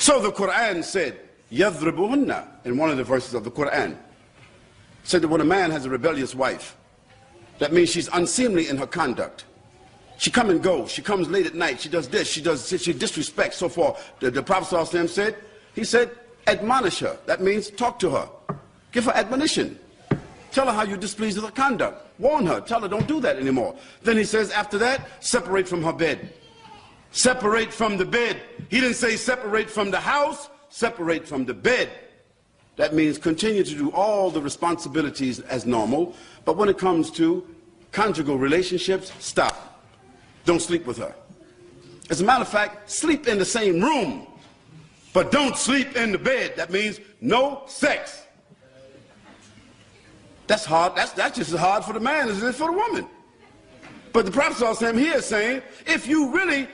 So the Quran said, يَضْرِبُهُنَّ, in one of the verses of the Quran, said that when a man has a rebellious wife, that means she's unseemly in her conduct. She come and go, she comes late at night, she does this, she disrespects, so forth. The Prophet ﷺ said, he said, admonish her. That means talk to her. Give her admonition. Tell her how you're displeased with her conduct. Warn her. Tell her don't do that anymore. Then he says after that, separate from her bed. Separate from the bed. He didn't say separate from the house, separate from the bed. That means continue to do all the responsibilities as normal, but when it comes to conjugal relationships, stop. Don't sleep with her. As a matter of fact, sleep in the same room, but don't sleep in the bed. That means no sex. That's hard. That's just as hard for the man as it is for the woman. But the Prophet ﷺ here is saying, if you really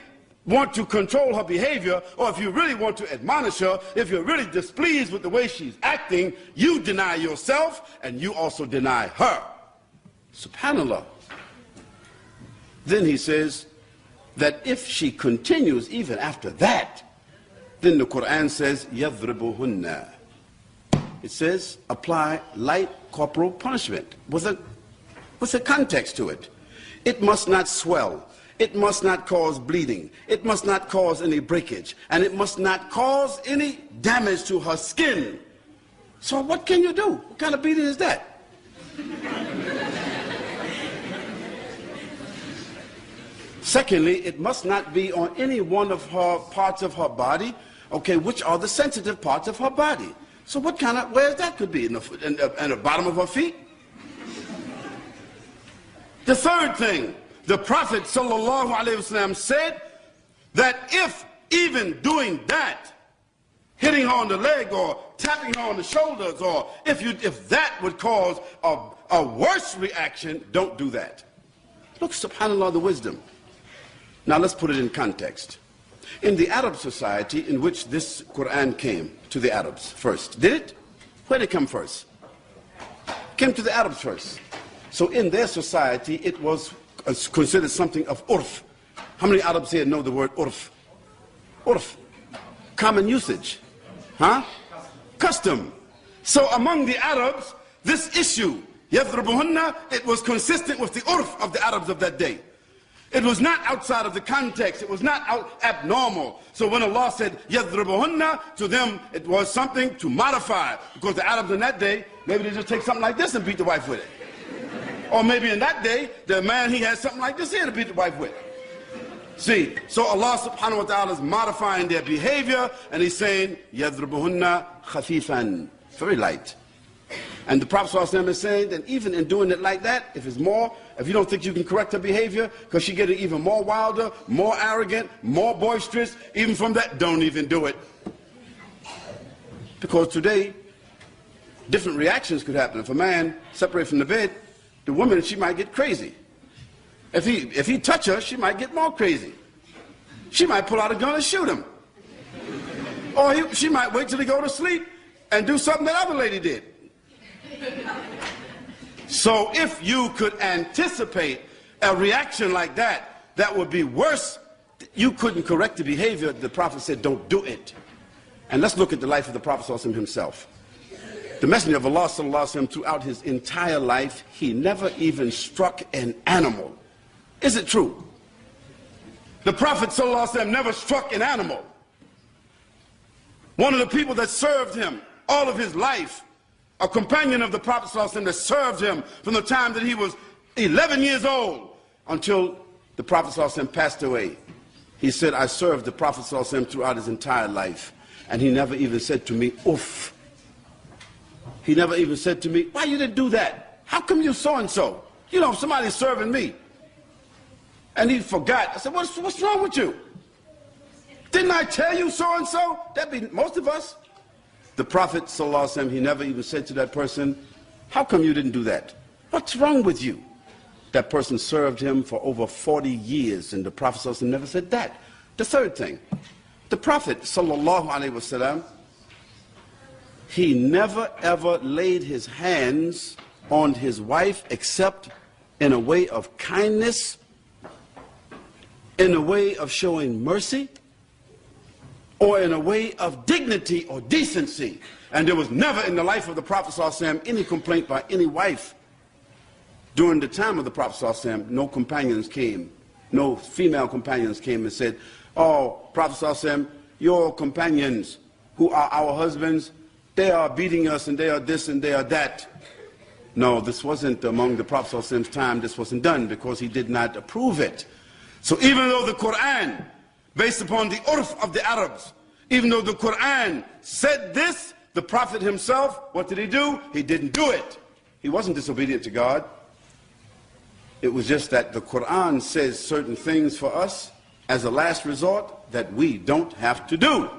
want to control her behavior, or if you really want to admonish her, if you're really displeased with the way she's acting, you deny yourself and you also deny her. SubhanAllah. Then he says that if she continues even after that, then the Quran says, يَضْرِبُهُنَّ. It says, apply light corporal punishment with a context to it. It must not swell. It must not cause bleeding. It must not cause any breakage. And it must not cause any damage to her skin. So what can you do? What kind of beating is that? Secondly, it must not be on any one of her parts of her body, okay, which are the sensitive parts of her body. So what kind of, where that could be? In the bottom of her feet? The third thing, the Prophet ﷺ said that if even doing that, hitting her on the leg or tapping her on the shoulders, or if that would cause a worse reaction, don't do that. Look, subhanAllah, the wisdom. Now let's put it in context. In the Arab society in which this Quran came to the Arabs first, did it? Where did it come first? Came to the Arabs first. So in their society it was considered something of urf. How many Arabs here know the word urf? Urf. Common usage. Huh? Custom. So among the Arabs, this issue, يَضْرِبُهُنَّ, it was consistent with the urf of the Arabs of that day. It was not outside of the context. It was not abnormal. So when Allah said, يَضْرِبُهُنَّ, to them it was something to modify. Because the Arabs in that day, maybe they just take something like this and beat the wife with it. Or maybe in that day, the man, he has something like this here to beat the wife with. See, so Allah subhanahu wa ta'ala is modifying their behavior, and he's saying, يَضْرِبُهُنَّ خَفِيفًا, very light. And the Prophet ﷺ is saying that even in doing it like that, if it's more, if you don't think you can correct her behavior, because she getting even more wilder, more arrogant, more boisterous, even from that, don't even do it. Because today, different reactions could happen. If a man separates from the bed, the woman, she might get crazy. If he touch her, she might get more crazy. She might pull out a gun and shoot him. Or she might wait till he go to sleep and do something that other lady did. So if you could anticipate a reaction like that, that would be worse. You couldn't correct the behavior. The Prophet said, don't do it. And let's look at the life of the Prophet ﷺ himself. The Messenger of Allah ﷺ, throughout his entire life, he never even struck an animal. Is it true? The Prophet ﷺ never struck an animal. One of the people that served him all of his life, a companion of the Prophet ﷺ that served him from the time that he was 11 years old until the Prophet ﷺ passed away. He said, I served the Prophet ﷺ throughout his entire life, and he never even said to me, oof. He never even said to me, why you didn't do that? How come you so-and-so? You know, somebody's serving me. And he forgot. I said, what's wrong with you? Didn't I tell you so-and-so? That'd be most of us. The Prophet ﷺ, he never even said to that person, how come you didn't do that? What's wrong with you? That person served him for over 40 years, and the Prophet ﷺ never said that. The third thing, the Prophet ﷺ, he never ever laid his hands on his wife except in a way of kindness, in a way of showing mercy, or in a way of dignity or decency. And there was never in the life of the Prophet ﷺ any complaint by any wife. During the time of the Prophet ﷺ, no companions came, no female companions came and said, "Oh, Prophet ﷺ, your companions who are our husbands, they are beating us and they are this and they are that." No, this wasn't among the Prophet ﷺ's time. This wasn't done because he did not approve it. So even though the Quran, based upon the urf of the Arabs, even though the Quran said this, the Prophet himself, what did he do? He didn't do it. He wasn't disobedient to God. It was just that the Quran says certain things for us as a last resort that we don't have to do.